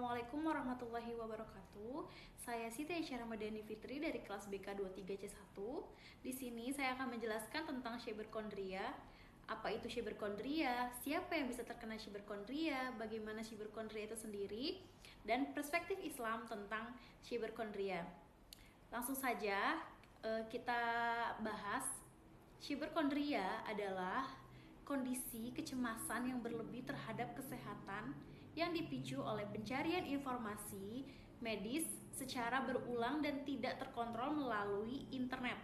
Assalamualaikum warahmatullahi wabarakatuh. Saya Siti Aisyah Ramadhani Fitri dari kelas BK 23C1. Di sini saya akan menjelaskan tentang Syberkondria. Apa itu Syberkondria? Siapa yang bisa terkena Syberkondria? Bagaimana Syberkondria itu sendiri? Dan perspektif Islam tentang Syberkondria. Langsung saja kita bahas. Syberkondria adalah kondisi kecemasan yang berlebih terhadap kesehatan yang dipicu oleh pencarian informasi medis secara berulang dan tidak terkontrol melalui internet.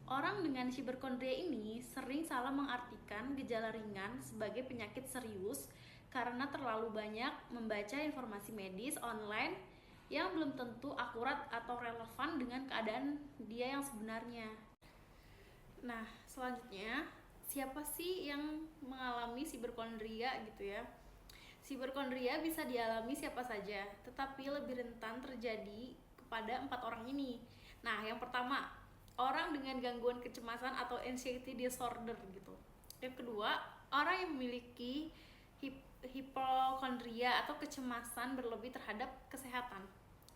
Orang dengan hiperkondria ini sering salah mengartikan gejala ringan sebagai penyakit serius karena terlalu banyak membaca informasi medis online yang belum tentu akurat atau relevan dengan keadaan dia yang sebenarnya. Nah, selanjutnya, siapa sih yang mengalami hiperkondria gitu ya? Hiperkondria bisa dialami siapa saja, tetapi lebih rentan terjadi kepada 4 orang ini. Nah, yang pertama, orang dengan gangguan kecemasan atau anxiety disorder gitu. Yang kedua, orang yang memiliki hipokondria atau kecemasan berlebih terhadap kesehatan.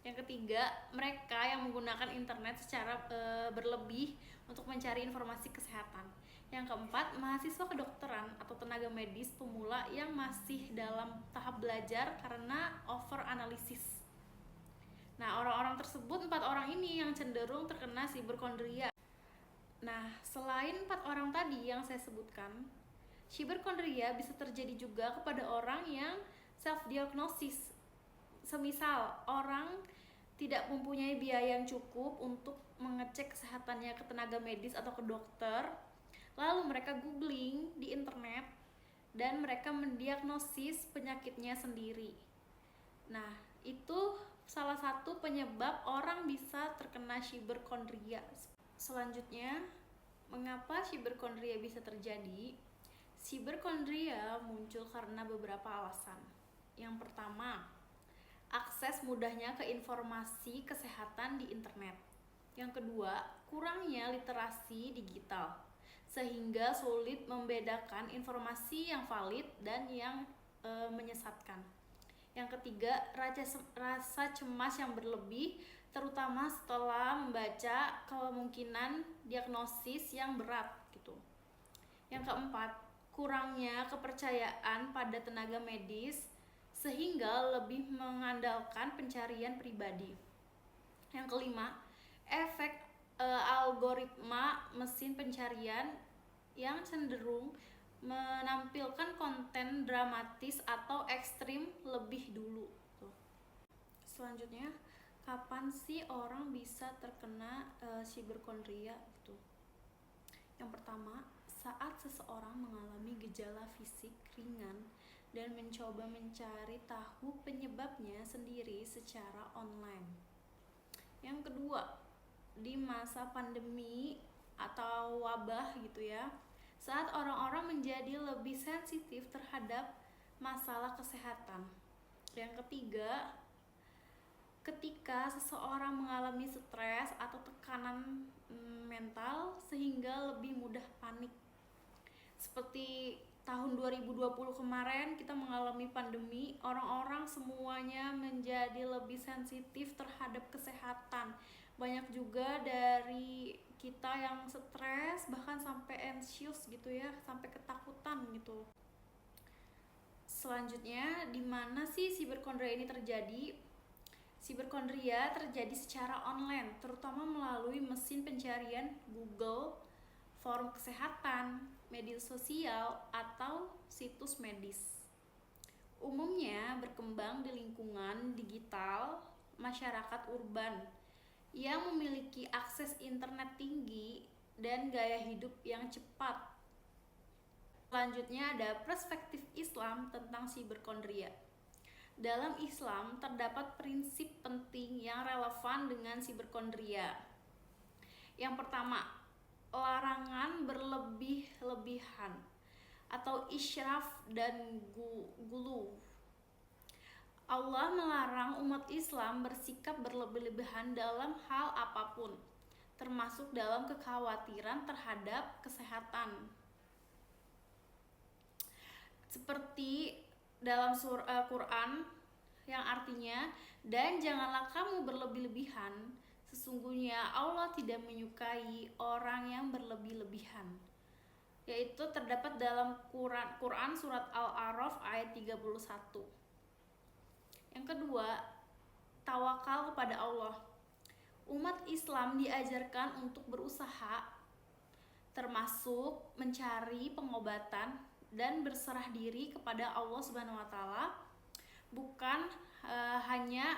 Yang ketiga, mereka yang menggunakan internet secara berlebih untuk mencari informasi kesehatan. Yang keempat, mahasiswa kedokteran atau tenaga medis pemula yang masih dalam tahap belajar karena over analisis. Nah, orang-orang tersebut, 4 orang ini yang cenderung terkena hiperkondria. Nah, selain 4 orang tadi yang saya sebutkan, hiperkondria bisa terjadi juga kepada orang yang self-diagnosis. Semisal, orang tidak mempunyai biaya yang cukup untuk mengecek kesehatannya ke tenaga medis atau ke dokter, lalu mereka googling di internet dan mereka mendiagnosis penyakitnya sendiri. Nah, itu salah satu penyebab orang bisa terkena hiperkondria. Selanjutnya, mengapa hiperkondria bisa terjadi? Hiperkondria muncul karena beberapa alasan. Yang pertama, akses mudahnya ke informasi kesehatan di internet. Yang kedua, kurangnya literasi digital, sehingga sulit membedakan informasi yang valid dan yang menyesatkan. Yang ketiga, rasa cemas yang berlebih, terutama setelah membaca kemungkinan diagnosis yang berat gitu. Yang keempat, kurangnya kepercayaan pada tenaga medis sehingga lebih mengandalkan pencarian pribadi. Yang kelima, efek algoritma mesin pencarian yang cenderung menampilkan konten dramatis atau ekstrim lebih dulu. Selanjutnya, kapan sih orang bisa terkena hiperkondria gitu? Yang pertama, saat seseorang mengalami gejala fisik ringan dan mencoba mencari tahu penyebabnya sendiri secara online. Yang kedua, di masa pandemi atau wabah gitu ya, saat orang-orang menjadi lebih sensitif terhadap masalah kesehatan. Yang ketiga, ketika seseorang mengalami stres atau tekanan mental sehingga lebih mudah panik. Seperti tahun 2020 kemarin kita mengalami pandemi, orang-orang semuanya menjadi lebih sensitif terhadap kesehatan. Banyak juga dari kita yang stres, bahkan sampai anxious gitu ya, sampai ketakutan gitu. Selanjutnya, di mana sih hiperkondria ini terjadi? Hiperkondria terjadi secara online, terutama melalui mesin pencarian Google, forum kesehatan, media sosial, atau situs medis. Umumnya berkembang di lingkungan digital masyarakat urban yang memiliki akses internet tinggi dan gaya hidup yang cepat. Selanjutnya ada perspektif Islam tentang hiperkondria. Dalam Islam terdapat prinsip penting yang relevan dengan hiperkondria. Yang pertama, larangan berlebih-lebihan atau israf dan gulu. Allah melarang umat Islam bersikap berlebih-lebihan dalam hal apapun, termasuk dalam kekhawatiran terhadap kesehatan. Seperti dalam Quran yang artinya, dan janganlah kamu berlebih-lebihan, sesungguhnya Allah tidak menyukai orang yang berlebih-lebihan. Yaitu terdapat dalam Quran surat Al-A'raf ayat 31. Yang kedua, tawakal kepada Allah. Umat Islam diajarkan untuk berusaha, termasuk mencari pengobatan dan berserah diri kepada Allah Subhanahu wa taala, bukan hanya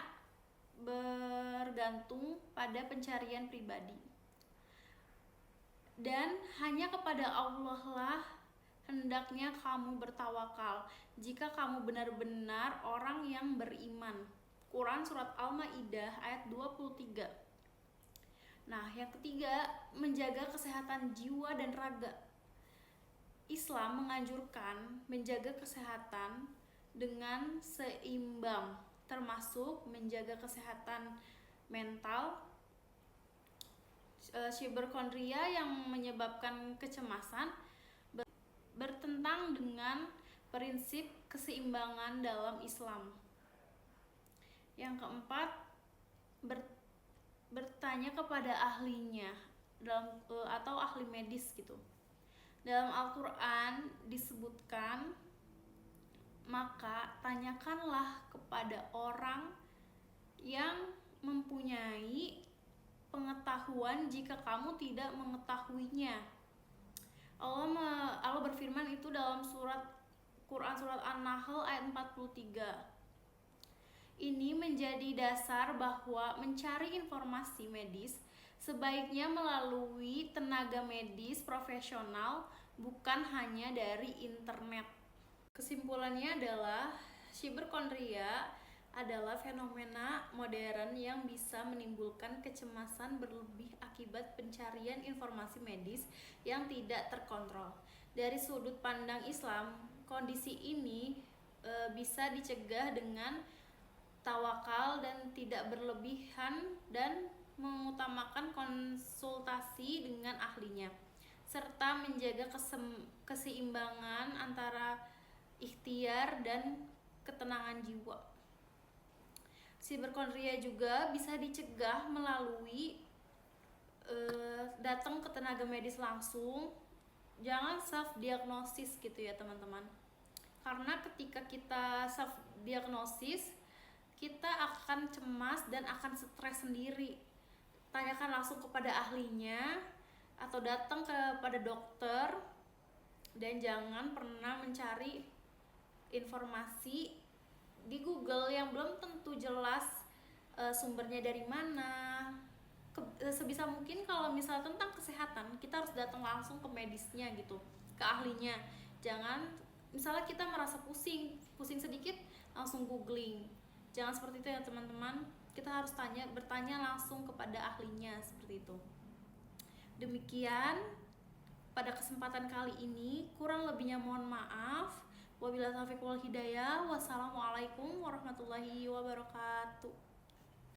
bergantung pada pencarian pribadi. Dan hanya kepada Allah lah hendaknya kamu bertawakal jika kamu benar-benar orang yang beriman. Quran surat Al-Maidah ayat 23. Nah, yang ketiga, menjaga kesehatan jiwa dan raga. Islam menganjurkan menjaga kesehatan dengan seimbang, termasuk menjaga kesehatan mental. Hipokondria yang menyebabkan kecemasan bertentang dengan prinsip keseimbangan dalam Islam. Yang keempat, bertanya kepada ahlinya atau ahli medis gitu. Dalam Al-Quran disebutkan, maka tanyakanlah kepada orang yang mempunyai pengetahuan jika kamu tidak mengetahuinya. Allah berfirman itu dalam Quran surat An-Nahl ayat 43. Ini menjadi dasar bahwa mencari informasi medis sebaiknya melalui tenaga medis profesional, bukan hanya dari internet. Kesimpulannya adalah hipokondria adalah fenomena modern yang bisa menimbulkan kecemasan berlebih akibat pencarian informasi medis yang tidak terkontrol. Dari sudut pandang Islam, kondisi ini bisa dicegah dengan tawakal dan tidak berlebihan, dan mengutamakan konsultasi dengan ahlinya, serta menjaga keseimbangan antara ikhtiar dan ketenangan jiwa. Hipokondria juga bisa dicegah melalui datang ke tenaga medis langsung. Jangan self diagnosis gitu ya teman-teman, karena ketika kita self diagnosis kita akan cemas dan akan stres sendiri. Tanyakan langsung kepada ahlinya atau datang kepada dokter, dan jangan pernah mencari informasi di Google yang belum tentu jelas sumbernya dari mana. Sebisa mungkin kalau misalnya tentang kesehatan, kita harus datang langsung ke medisnya gitu, ke ahlinya. Jangan misalnya kita merasa pusing sedikit langsung googling. Jangan seperti itu ya teman-teman. Kita harus bertanya langsung kepada ahlinya, seperti itu. Demikian pada kesempatan kali ini, kurang lebihnya mohon maaf. Wabillahi taufiq wal hidayah. Wassalamualaikum warahmatullahi wabarakatuh.